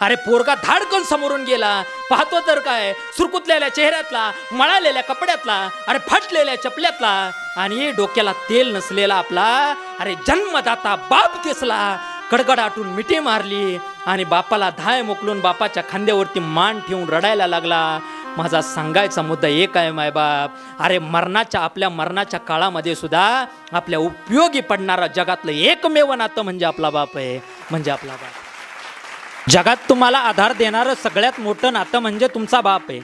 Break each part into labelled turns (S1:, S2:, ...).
S1: अरे पोरगा धाडकन समोरून गेला, पाहतो तर काय सुरकुतलेल्या चेहऱ्यातला, मळालेल्या कपड्यातला, अरे फाटलेल्या चपल्यातला आणि डोक्याला तेल नसलेला आपला अरे जन्मदाता बाप दिसला. कडकडाटून मिठी मारली आणि बापाला धाय मोकलून बापाच्या खांद्यावरती मान ठेवून रडायला लागला. माझा सांगायचा मुद्दा एक आहे मायबाप, अरे आपल्या मरणाच्या काळामध्ये सुद्धा आपल्या उपयोगी पडणारा जगातलं एकमेव नातं म्हणजे आपला बाप आहे, म्हणजे आपला बाप. जगात तुम्हाला आधार देणारं सगळ्यात मोठं नातं म्हणजे तुमचा बाप आहे.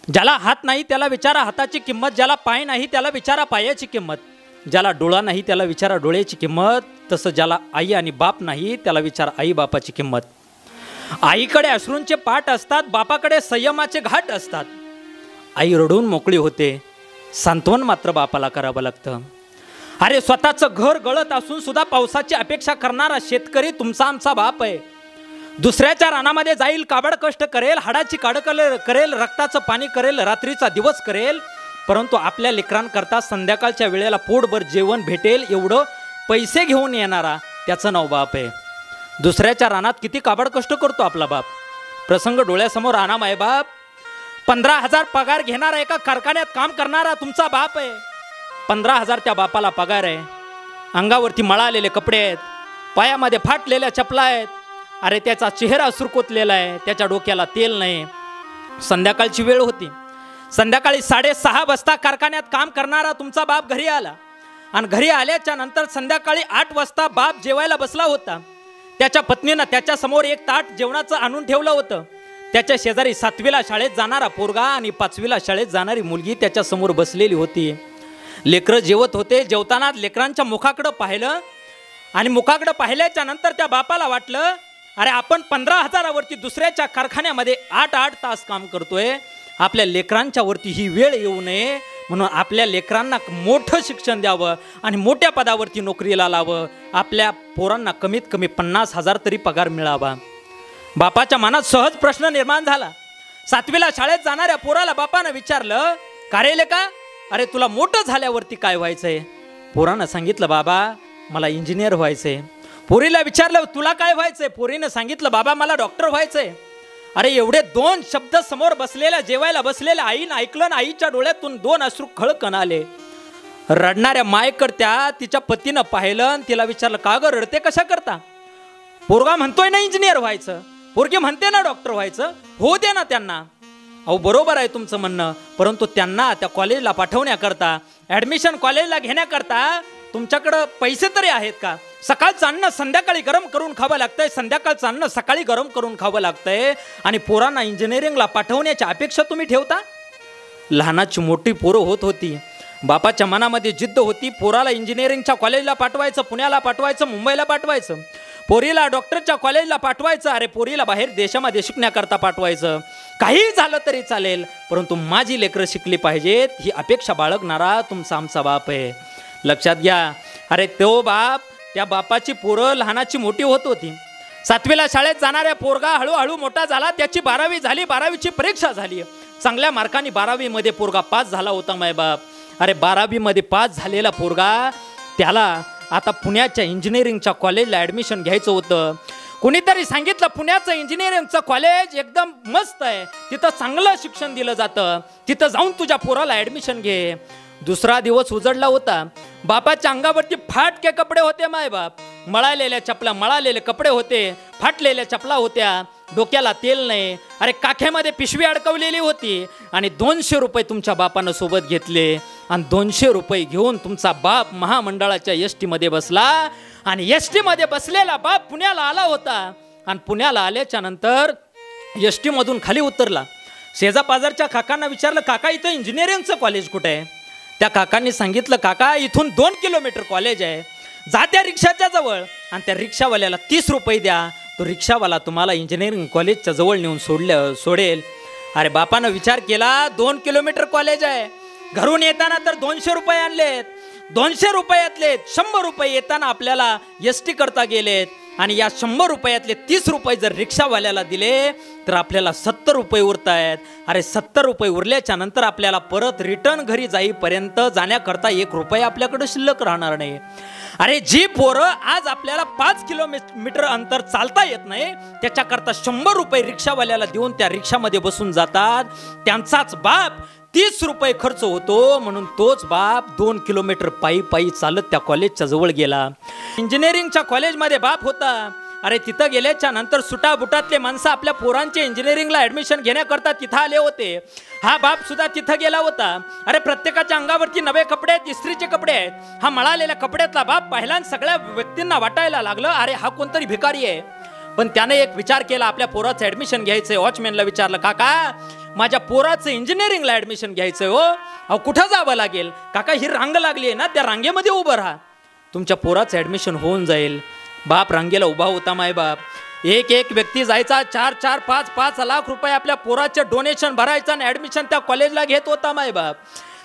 S1: ज्याला हात नाही त्याला विचारा हाताची किंमत, ज्याला पाय नाही त्याला विचारा पायाची किंमत, ज्याला डोळा नाही त्याला विचारा डोळ्याची किंमत. तसं ज्याला आई आणि बाप नाही त्याला विचारा आई बापाची किंमत. आईकडे अश्रूंचे पाठ असतात, बापाकडे संयमाचे घाट असतात. आई रडून मोकळी होते, सांत्वन मात्र बापाला करावं लागतं. अरे स्वतःचं घर गळत असून सुद्धा पावसाची अपेक्षा करणारा शेतकरी तुमचा आमचा बाप आहे. दुसऱ्याच्या रानामध्ये जाईल, काबड कष्ट करेल, हाडाची काढ करेल, रक्ताचं पाणी करेल, रात्रीचा दिवस करेल, परंतु आपल्या लेकरांकरता संध्याकाळच्या वेळेला पोटभर जेवण भेटेल एवढं पैसे घेऊन येणारा त्याचं नाव बाप आहे. दुसऱ्याच्या रानात किती काबड कष्ट करतो आपला बाप. प्रसंग डोळ्यासमोर आणा मायबाप. 15,000 पगार घेणारा, एका कारखान्यात काम करणारा तुमचा बाप आहे. 15,000 त्या बापाला पगार आहे. अंगावरती मळालेले कपडे आहेत, पायामध्ये फाटलेल्या चपला आहेत, अरे त्याचा चेहरा सुरकुतलेला आहे, त्याच्या डोक्याला तेल नाही. संध्याकाळची वेळ होती, संध्याकाळी 6:30 वाजता कारखान्यात काम करणारा तुमचा बाप घरी आला आणि घरी आल्याच्या नंतर संध्याकाळी 8 वाजता बाप जेवायला बसला होता. त्याच्या पत्नीनं त्याच्यासमोर एक ताट जेवणाचं आणून ठेवलं होतं. त्याच्या शेजारी 7वीला शाळेत जाणारा पोरगा आणि 5वीला शाळेत जाणारी मुलगी त्याच्यासमोर बसलेली होती. लेकरं जेवत होते. जेवताना लेकरांच्या मुखाकडं पाहिलं आणि मुखाकडं पाहिल्याच्या नंतर त्या बापाला वाटलं, अरे आपण 15,000वरती दुसऱ्याच्या कारखान्यामध्ये 8 तास काम करतोय, आपल्या लेकरांच्या वरती ही वेळ येऊ नये म्हणून आपल्या लेकरांना मोठं शिक्षण द्यावं आणि मोठ्या पदावरती नोकरीला लावं. आपल्या पोरांना कमीत कमी 50,000 तरी पगार मिळावा. बापाच्या मनात सहज प्रश्न निर्माण झाला. 7वीला शाळेत जाणाऱ्या पोराला बापानं विचारलं, का रे लेका, अरे तुला मोठं झाल्यावरती काय व्हायचंय? पोरानं सांगितलं, बाबा मला इंजिनियर व्हायचंय. पोरीला विचारलं, तुला काय व्हायचंय? पोरीनं सांगितलं, बाबा मला डॉक्टर व्हायचंय. अरे एवढे 2 शब्द समोर बसलेल्या जेवायला बसलेल्या आईनं ऐकलं आणि आईच्या डोळ्यातून 2 अश्रू खळकन आले. रडणाऱ्या मायकडत्या तिच्या पतीनं पाहिलं आणि तिला विचारलं, का गं रडते कशा करता? पोरगा म्हणतोय ना इंजिनियर व्हायचं, पोरगी म्हणते ना डॉक्टर व्हायचं, हो दे ना त्यांना. अहो बरोबर आहे तुमचं म्हणणं, परंतु त्यांना त्या कॉलेजला पाठवण्याकरता, ॲडमिशन कॉलेजला घेण्याकरता तुमच्याकडं पैसे तरी आहेत का? सकाळचं अन्न संध्याकाळी गरम करून खावं लागतंय, संध्याकाळचं अन्न सकाळी गरम करून खावं लागतंय आणि पोरांना इंजिनिअरिंगला पाठवण्याची अपेक्षा तुम्ही ठेवता? लहानाची मोठी पोरं होत होती. बापाच्या मनामध्ये जिद्द होती, पोराला इंजिनिअरिंगच्या कॉलेजला पाठवायचं, पुण्याला पाठवायचं, मुंबईला पाठवायचं, पोरीला डॉक्टरच्या कॉलेजला पाठवायचं, अरे पोरीला बाहेर देशामध्ये शिकण्याकरता पाठवायचं. काही झालं तरी चालेल, परंतु माझी लेकरं शिकली पाहिजेत ही अपेक्षा बाळगणारा तुमचा आमचा बाप आहे. लक्षात घ्या. अरे तो बाप, त्या बापाची पोरं लहानाची मोठी होत होती. 7वीला शाळेत जाणाऱ्या पोरगा हळूहळू मोठा झाला. त्याची 12वी झाली, 12वीची परीक्षा झाली. चांगल्या मार्काने 12वीमध्ये पोरगा पास झाला होता मायबाप. अरे 12वीमध्ये पास झालेला पोरगा, त्याला आता पुण्याच्या इंजिनिअरिंगच्या कॉलेजला ॲडमिशन घ्यायचं होतं. कोणीतरी सांगितलं, पुण्याचं इंजिनिअरिंगचं कॉलेज एकदम मस्त आहे, तिथं चांगलं शिक्षण दिलं जातं, तिथं जाऊन तुझ्या पोराला ॲडमिशन घे. दुसरा दिवस उजडला होता. बापाच्या अंगावरती फाटके कपडे होते मायबाप, मळालेल्या चपला, मळालेले कपडे होते, फाटलेल्या चपला होत्या, डोक्याला तेल नाही. अरे काखेमध्ये पिशवी अडकवलेली होती आणि 200 रुपये तुमच्या बापानं सोबत घेतले आणि 200 रुपये घेऊन तुमचा बाप महामंडळाच्या ST मध्ये बसला आणि ST मध्ये बसलेला बाप पुण्याला आला होता आणि पुण्याला आल्याच्या नंतर ST मधून खाली उतरला. शेजापाजारच्या काकांना विचारलं, काका इथं इंजिनिअरिंगचं कॉलेज कुठे आहे? त्या काकांनी सांगितलं, काका इथून 2 किलोमीटर कॉलेज आहे, जा त्या रिक्षाच्या जवळ आणि त्या रिक्षावाल्याला 30 रुपये द्या, तो रिक्षावाला तुम्हाला इंजिनिअरिंग कॉलेजच्या जवळ नेऊन सोडेल. अरे बापानं विचार केला, 2 किलोमीटर कॉलेज आहे, घरून येताना तर 200 रुपये आणलेत, 200 रुपयातले 100 रुपये येताना आपल्याला ST करता गेलेत आणि या 100 रुपयातले 30 रुपये जर रिक्षावाल्याला दिले तर आपल्याला 70 रुपये उरत आहेत. अरे 70 रुपये उरल्याच्या नंतर आपल्याला परत रिटर्न घरी जाईपर्यंत जाण्याकरता 1 रुपया आपल्याकडे शिल्लक राहणार नाही. अरे जी पोरं आज आपल्याला 5 किलोमीटर अंतर चालता येत नाही, त्याच्याकरता 100 रुपये रिक्षावाल्याला देऊन त्या रिक्षामध्ये बसून जातात, त्यांचाच बाप 30 रुपये खर्च होतो म्हणून तोच बाप 2 किलोमीटर पायी पायी चालत त्या कॉलेजच्या जवळ गेला. इंजिनिअरिंगच्या कॉलेजमध्ये बाप होता. अरे तिथं गेल्याच्या नंतर सुटा बुटातले माणसं आपल्या पोरांचे इंजिनिअरिंगला ऍडमिशन घेण्याकरता तिथं आले होते. हा बाप सुद्धा तिथं गेला होता. अरे प्रत्येकाच्या अंगावरती नवे कपडे आहेत, इस्त्रीचे कपडे आहेत. हा मळालेल्या कपड्यातला बाप पहिला सगळ्या व्यक्तींना वाटायला लागलं अरे हा कोणतरी भिकारी आहे. पण त्याने एक विचार केला, आपल्या पोराचं ऍडमिशन घ्यायचंय. वॉचमॅनला विचारलं, काका माझ्या पोराचं इंजिनिअरिंगला ऍडमिशन घ्यायचंय हो, अहो कुठं जावं लागेल? काका ही रांग लागली आहे ना, त्या रांगेमध्ये उभं राहा, तुमच्या पोराचं ऍडमिशन होऊन जाईल. बाप रांगेला उभा होता. माय बाप एक एक व्यक्ती जायचा, 4-4, 5-5 लाख रुपये आपल्या पोराचे डोनेशन भरायचं आणि ऍडमिशन त्या कॉलेजला घेत होता. माय बाप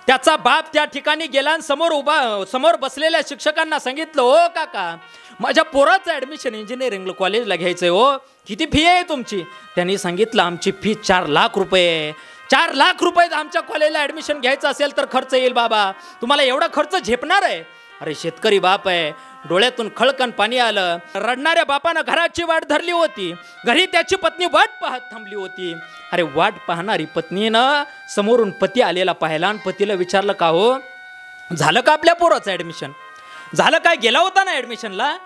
S1: त्याचा बाप त्या ठिकाणी गेला आणि समोर बसलेल्या शिक्षकांना सांगितलं, हो काका माझ्या पोराचं ऍडमिशन इंजिनिअरिंग कॉलेजला घ्यायचंय हो, किती फी आहे तुमची? त्यांनी सांगितलं आमची फी 4 लाख रुपये आहे. 4 लाख रुपये आमच्या कॉलेजला ऍडमिशन घ्यायचं असेल तर खर्च येईल बाबा, तुम्हाला एवढा खर्च झेपणार आहे? अरे शेतकरी बाप आहे, डोळ्यातून खळकन पाणी आलं. रडणाऱ्या बापानं घराची वाट धरली होती. घरी त्याची पत्नी वाट पाहत थांबली होती. अरे वाट पाहणारी पत्नीनं समोरून पती आलेला पाहिला आणि पतीला विचारलं, का हो झालं का आपल्या पोराचं ऍडमिशन? झालं काय? गेला होता ना ऍडमिशनला?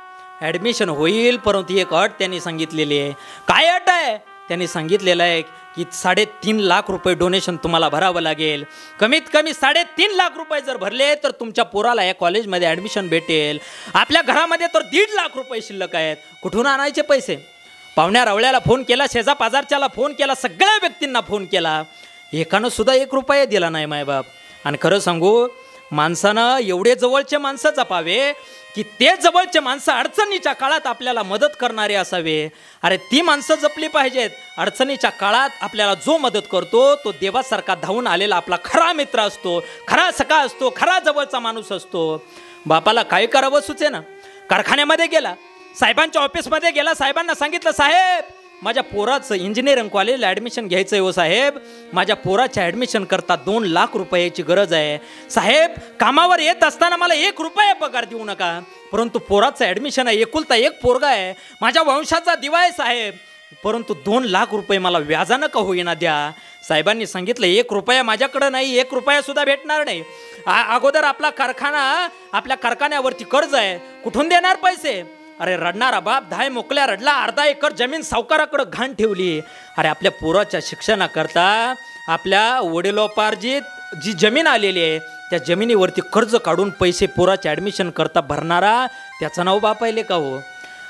S1: ऍडमिशन होईल, परंतु एक अट त्यांनी सांगितलेली आहे. काय अट आहे? त्यांनी सांगितलेलं आहे की 3.5 लाख रुपये डोनेशन तुम्हाला भरावं लागेल. कमीत कमी 3.5 लाख रुपये जर भरले तर तुमच्या पोराला या कॉलेजमध्ये ॲडमिशन भेटेल. आपल्या घरामध्ये तर 1.5 लाख रुपये शिल्लक आहेत. कुठून आणायचे पैसे? पाहुण्या रावळ्याला फोन केला, शेजा पाजारच्याला फोन केला, सगळ्या व्यक्तींना फोन केला, एकानं सुद्धा 1 रुपया दिला नाही मायबाप. आणि खरं सांगू, माणसानं एवढे जवळचे माणसं जपावे की ते जवळचे माणसं अडचणीच्या काळात आपल्याला मदत करणारे असावे. अरे ती माणसं जपली पाहिजेत. अडचणीच्या काळात आपल्याला जो मदत करतो तो देवासारखा धावून आलेला आपला खरा मित्र असतो, खरा सखा असतो, खरा जवळचा माणूस असतो. बापाला काय करावं सुचेना. कारखान्यामध्ये गेला, साहेबांच्या ऑफिसमध्ये गेला, साहेबांना सांगितलं, साहेब माझ्या पोराचं इंजिनिअरिंग कॉलेजला ॲडमिशन घ्यायचं आहे हो साहेब, माझ्या पोराच्या ॲडमिशन करता 2 लाख रुपयाची गरज आहे साहेब. कामावर येत असताना मला 1 रुपया पगार देऊ नका, परंतु पोराचं ॲडमिशन आहे, एकुलता एक पोरगा आहे, माझ्या वंशाचा दिवा आहे साहेब, परंतु 2 लाख रुपये मला व्याजानं का होईना द्या. साहेबांनी सांगितलं, 1 रुपया माझ्याकडं नाही, 1 रुपया सुद्धा भेटणार नाही. अगोदर आपल्या कारखान्यावरती कर्ज आहे, कुठून देणार पैसे? अरे रडणारा बाप 10 मोकल्या रडला, अर्धा एकर जमीन सावकाराकडे घाण ठेवली. अरे आपल्या पोराच्या शिक्षणाकरता आपल्या वडिलोपार्जित जी जमीन आलेली आहे त्या जमिनीवरती कर्ज काढून पैसे पोराच्या ॲडमिशन करता भरणारा त्याचं नाव बाप आहे का हो?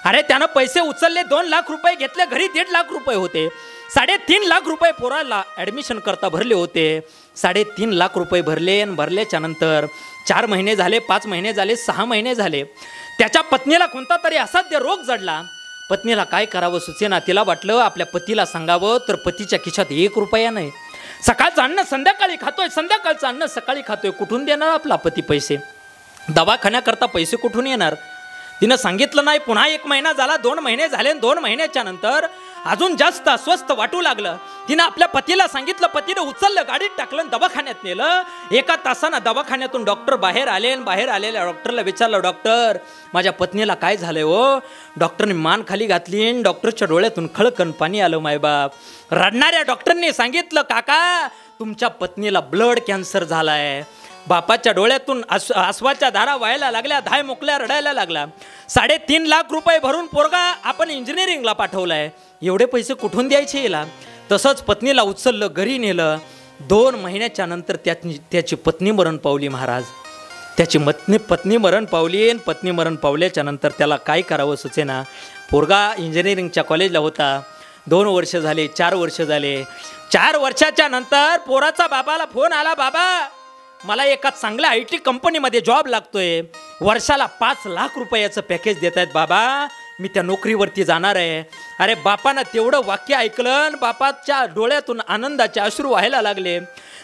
S1: अरे त्यानं पैसे उचलले, 2 लाख रुपये घेतले, घरी 1.5 लाख रुपये होते, 3.5 लाख रुपये पोराला ॲडमिशन करता भरले होते. 3.5 लाख रुपये भरले आणि भरल्याच्या नंतर 4 महिने झाले, 5 महिने झाले, 6 महिने झाले, त्याच्या पत्नीला कोणता तरी असाध्य रोग जडला. पत्नीला काय करावं सुचेना. तिला वाटलं आपल्या पतीला सांगावं, तर पतीच्या खिशात 1 रुपया नाही. सकाळचं अन्न संध्याकाळी खातोय, संध्याकाळचं अन्न सकाळी खातोय, कुठून देणार आपला पती पैसे? दवाखान्याकरता पैसे कुठून येणार? तिनं सांगितलं नाही. पुन्हा 1 महिना झाला, 2 महिने झाले, 2 महिन्याच्या नंतर अजून जास्त अस्वस्थ वाटू लागलं. तिनं आपल्या पतीला सांगितलं, पतीनं उचललं, गाडीत टाकलं, दवाखान्यात नेलं. 1 तासानं दवाखान्यातून डॉक्टर बाहेर आले आणि बाहेर आलेल्या डॉक्टरला विचारलं, डॉक्टर माझ्या पत्नीला काय झालंय हो? डॉक्टरने मान खाली घातली आणि डॉक्टरच्या डोळ्यातून खळकन पाणी आलं मायबाप. रडणाऱ्या डॉक्टरने सांगितलं, काका तुमच्या पत्नीला ब्लड कॅन्सर झालाय. बापाच्या डोळ्यातून आसवाच्या धारा व्हायला लागल्या, 10 मोकल्या रडायला लागला. 3.5 लाख रुपये भरून पोरगा आपण इंजिनिअरिंगला पाठवलाय, एवढे पैसे कुठून द्यायचे याला? तसंच पत्नीला उचललं, घरी नेलं. 2 महिन्याच्या नंतर त्याची पत्नी मरण पावली महाराज. त्याची पत्नी मरण पावली आणि पत्नी मरण पावल्याच्या नंतर त्याला काय करावं सुचेना. पोरगा इंजिनिअरिंगच्या कॉलेजला होता. 2 वर्ष झाले, 4 वर्ष झाले. 4 वर्षाच्या नंतर पोराचा बाबाला फोन आला, बाबा मला एका चांगल्या IT कंपनीमध्ये जॉब लागतोय, वर्षाला 5 लाख रुपयाचं पॅकेज देत आहेत बाबा, मी त्या नोकरीवरती जाणार आहे. अरे बापानं तेवढं वाक्य ऐकलं, बापाच्या डोळ्यातून आनंदाचे अश्रू व्हायला लागले.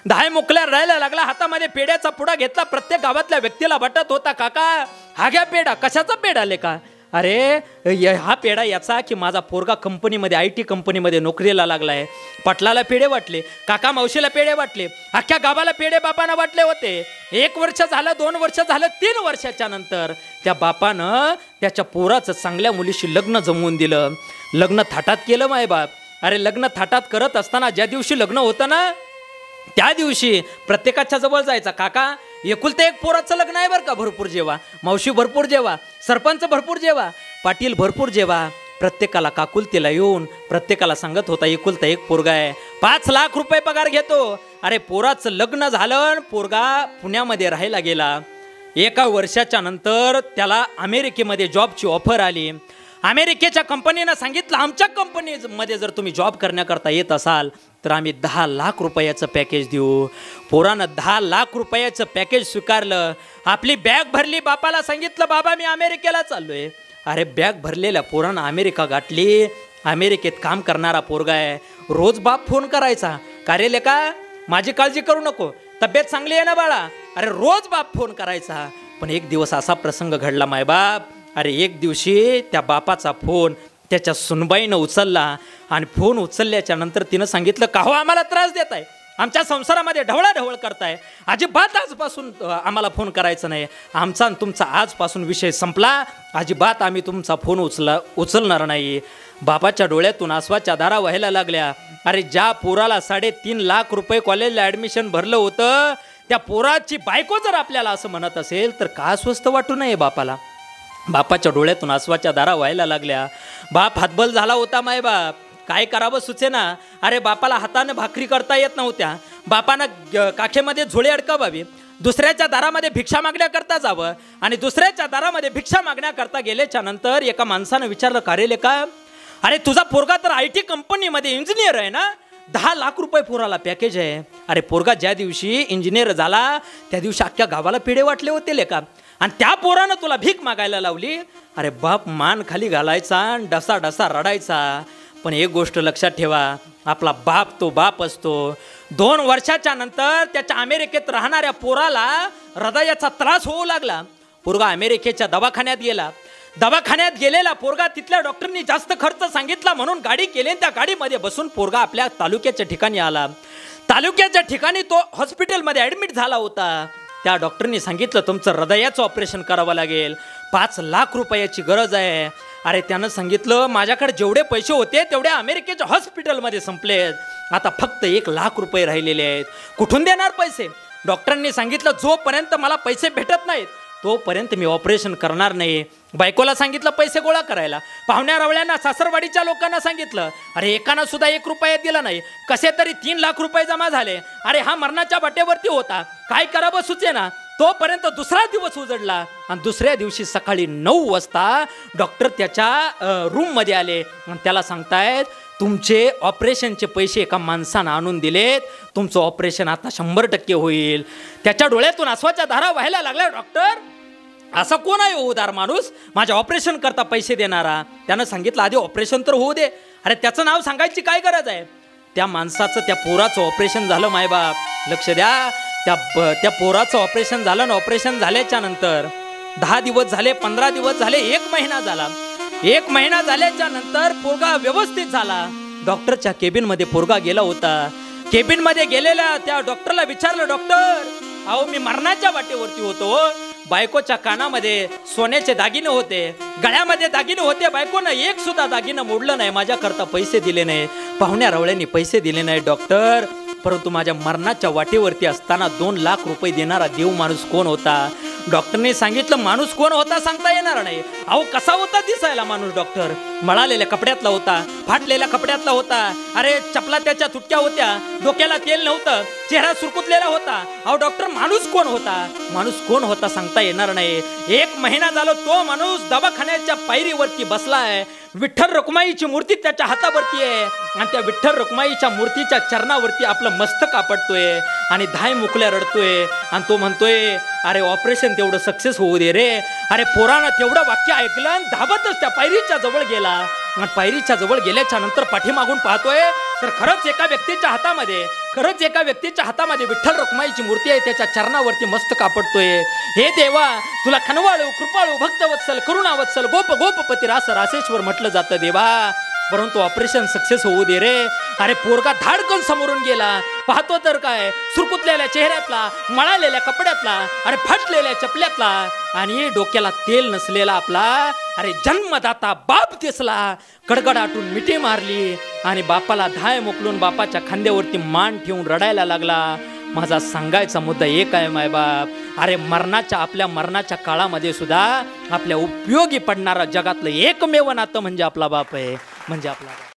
S1: 10 मोकल्या राहायला लागला. हातामध्ये पेढ्याचा पुडा घेतला, प्रत्येक गावातल्या व्यक्तीला वाटत होता, काका हा घ्या पेढा. कशाचा पेढा आले का? अरे हा पेढा याचा की माझा पोरगा कंपनीमध्ये IT कंपनीमध्ये नोकरीला लागलाय. पाटलाला पेढे वाटले, काका मावशीला पेढे वाटले, अख्ख्या गावाला पेढे बापानं वाटले होते. 1 वर्ष झालं, 2 वर्ष झालं, 3 वर्षाच्या नंतर त्या बापानं त्याच्या पोराचं चांगल्या मुलीशी लग्न जमवून दिलं. लग्न थाटात केलं मायबाप. अरे लग्न थाटात करत असताना ज्या दिवशी लग्न होतं ना त्या दिवशी प्रत्येकाच्या जवळ जायचा, काका एकुलते एक पोराचं लग्न आहे बरं का, भरपूर जेवा, मावशी भरपूर जेवा, सरपंच भरपूर जेवा, पाटील भरपूर जेवा. प्रत्येकाला काकुलतीला येऊन प्रत्येकाला सांगत होता एकुलता एक पोरगा आहे, 5 लाख रुपये पगार घेतो. अरे पोराचं लग्न झालं, पोरगा पुण्यामध्ये राहायला गेला. 1 वर्षाच्या नंतर त्याला अमेरिकेमध्ये जॉबची ऑफर आली. अमेरिकेच्या कंपनीनं सांगितलं आमच्या कंपनीमध्ये जर तुम्ही जॉब करण्याकरता येत असाल तर आम्ही 10 लाख रुपयाचं पॅकेज देऊ. पोरानं 10 लाख रुपयाचं पॅकेज स्वीकारलं. आपली बॅग भरली, बापाला सांगितलं बाबा मी अमेरिकेला चाललोय. अरे बॅग भरलेल्या पोरानं अमेरिका गाठली. अमेरिकेत काम करणारा पोरगा आहे. रोज बाप फोन करायचा, का रे लेका माझी काळजी करू नको, तब्येत चांगली आहे ना बाळा. अरे रोज बाप फोन करायचा. पण एक दिवस असा प्रसंग घडला मायबाप. अरे एक दिवशी त्या बापाचा फोन त्याच्या सुनबाईनं उचलला आणि फोन उचलल्याच्या नंतर तिनं सांगितलं का हो आम्हाला त्रास देत आहे, आमच्या संसारामध्ये ढवळाढवळ करताय, अजिबात आजपासून आम्हाला फोन करायचा नाही, आमचा आणि तुमचा आजपासून विषय संपला, अजिबात आम्ही तुमचा फोन उचलणार नाही. बापाच्या डोळ्यातून आसवाच्या धारा व्हायला लागल्या. अरे ज्या पोराला 3.5 लाख रुपये कॉलेजला ॲडमिशन भरलं होतं त्या पोराची बायको जर आपल्याला असं म्हणत असेल तर का स्वस्त वाटू नये बापाला. बापाच्या डोळ्यातून आसवाच्या धारा व्हायला लागल्या. बाप हातबल झाला होता मायबाप. काय करावं सुचेना. अरे बापाला हाताने भाकरी करता येत नव्हत्या. बापानं काखेमध्ये झोळे अडकावावी, दुसऱ्याच्या दारामध्ये भिक्षा मागण्याकरता जावं आणि दुसऱ्याच्या दारामध्ये भिक्षा मागण्याकरता गेल्याच्या नंतर एका माणसानं विचारलं का रे लेका, अरे तुझा पोरगा तर IT कंपनीमध्ये इंजिनियर आहे ना, 10 लाख रुपये पोराला पॅकेज आहे. अरे पोरगा ज्या दिवशी इंजिनियर झाला त्या दिवशी अख्ख्या गावाला पेढे वाटले होते लेका, आणि त्या पोरानं तुला भीक मागायला लावली. अरे बाप मान खाली घालायचा आणि डसा डसा रडायचा. पण एक गोष्ट लक्षात ठेवा, आपला बाप तो बाप असतो. 2 वर्षाच्या नंतर त्याच्या अमेरिकेत राहणाऱ्या पोराला हृदयाचा त्रास होऊ लागला. पोरगा अमेरिकेच्या दवाखान्यात गेला. दवाखान्यात गेलेला पोरगा तिथल्या डॉक्टरनी जास्त खर्च सांगितला म्हणून गाडी केली. त्या गाडीमध्ये बसून पोरगा आपल्या तालुक्याच्या ठिकाणी आला. तालुक्याच्या ठिकाणी तो हॉस्पिटलमध्ये ॲडमिट झाला होता. त्या डॉक्टरनी सांगितलं तुमचं हृदयाचं ऑपरेशन करावं लागेल, 5 लाख रुपयाची गरज आहे. अरे त्यानं सांगितलं माझ्याकडे जेवढे पैसे होते तेवढे अमेरिकेच्या हॉस्पिटलमध्ये संपलेत, आता फक्त 1 लाख रुपये राहिलेले आहेत, कुठून देणार पैसे. डॉक्टरांनी सांगितलं जोपर्यंत मला पैसे भेटत नाहीत तोपर्यंत मी ऑपरेशन करणार नाही. बायकोला सांगितलं पैसे गोळा करायला. पाहुण्या रवळ्यांना सासरवाडीच्या लोकांना सांगितलं. अरे एकानं सुद्धा 1 रुपया दिला नाही. कसे तरी 3 लाख रुपये जमा झाले. अरे हा मरणाच्या वाटेवरती होता, काय करावं सुचेना. तोपर्यंत दुसरा दिवस उजडला आणि दुसऱ्या दिवशी सकाळी 9 वाजता डॉक्टर त्याच्या रूममध्ये आले आणि त्याला सांगतायत तुमचे ऑपरेशनचे पैसे एका माणसानं आणून दिलेत, तुमचं ऑपरेशन आता 100% होईल. त्याच्या डोळ्यातून आसवाच्या धारा व्हायला लागल्या. डॉक्टर असा कोण आहे उदार माणूस माझ्या ऑपरेशन करता पैसे देणारा. त्यानं सांगितलं आधी ऑपरेशन तर होऊ दे. अरे त्याचं नाव सांगायची काय गरज आहे. त्या माणसाचं त्या पोराचं ऑपरेशन झालं मायबाप. लक्ष द्या, त्या पोराचं ऑपरेशन झालं ना. ऑपरेशन झाल्याच्या नंतर 10 दिवस झाले, 15 दिवस झाले, 1 महिना झाला. 1 महिना झाल्याच्या नंतर पोरगा व्यवस्थित झाला. डॉक्टरच्या केबिनमध्ये पोरगा गेला होता. केबिनमध्ये गेलेल्या त्या डॉक्टरला विचारलं, डॉक्टर अहो मी मरणाच्या वाटेवरती होतो. बायकोच्या कानामध्ये सोन्याचे दागिने होते, गळ्यामध्ये दागिने होते, बायकोनं 1 सुद्धा दागिनं मोडलं नाही, माझ्याकरता पैसे दिले नाही, पाहुण्या रवळ्यांनी पैसे दिले नाही डॉक्टर. परंतु माझ्या मरणाच्या वाटेवरती असताना 2 लाख रुपये देणारा देव माणूस कोण होता. डॉक्टरने सांगितलं माणूस कोण होता सांगता येणार नाही. अहो कसा होता दिसायला माणूस. डॉक्टर मळालेल्या कपड्यातला होता, फाटलेल्या कपड्यातला होता. अरे चपला त्याच्या तुटक्या होत्या, डोक्याला तेल नव्हतं, चेहरा सुरकुतलेला होता. अहो डॉक्टर माणूस कोण होता. माणूस कोण होता सांगता येणार नाही. 1 महिना झाला तो माणूस दवाखान्याच्या पायरीवरती बसलाय. विठ्ठल रखुमाईची मूर्ती त्याच्या हातावरती आहे आणि त्या विठ्ठल रखुमाईच्या मूर्तीच्या चरणावरती आपलं मस्तक आपटतोय आणि धाय मुकल्या रडतोय आणि तो म्हणतोय अरे ऑपरेशन तेवढं सक्सेस होऊ दे रे. अरे पोरानं तेवढं वाक्य ऐकलं, धावतच त्या पायरीच्या जवळ गेला आणि पायरीच्या जवळ गेल्याच्या नंतर पाठीमागून पाहतोय तर खरंच एका व्यक्तीच्या हातामध्ये विठ्ठल रखुमाईची मूर्ती आहे. त्याच्या चरणावरती मस्तक आपटतोय. हे देवा, तुला खनवाळू, कृपाळू, भक्तवत्सल, करुणावत्सल, गोपपती रास रासेश्वर म्हटलं जातं देवा. परंतु ऑपरेशन सक्सेस होऊ दे रे. अरे पोरगा धाडकन समोरून गेला. पाहतो तर काय, सुरकुतलेल्या चेहऱ्यातला, मळालेल्या कपड्यातला, अरे फाटलेल्या चपल्यातला, आणि डोक्याला तेल नसलेला आपला अरे जन्मदाता बाप दिसला. कडकडाटून मिठी मारली आणि बापाला धाय मोकलून बापाच्या खांद्यावरती मान ठेवून रडायला लागला. माझा सांगायचा मुद्दा एक आहे मायबाप, अरे आपल्या मरणाच्या काळामध्ये सुद्धा आपल्या उपयोगी पडणारा जगातलं एकमेव नातं म्हणजे आपला बाप आहे, म्हणजे आपला बाप.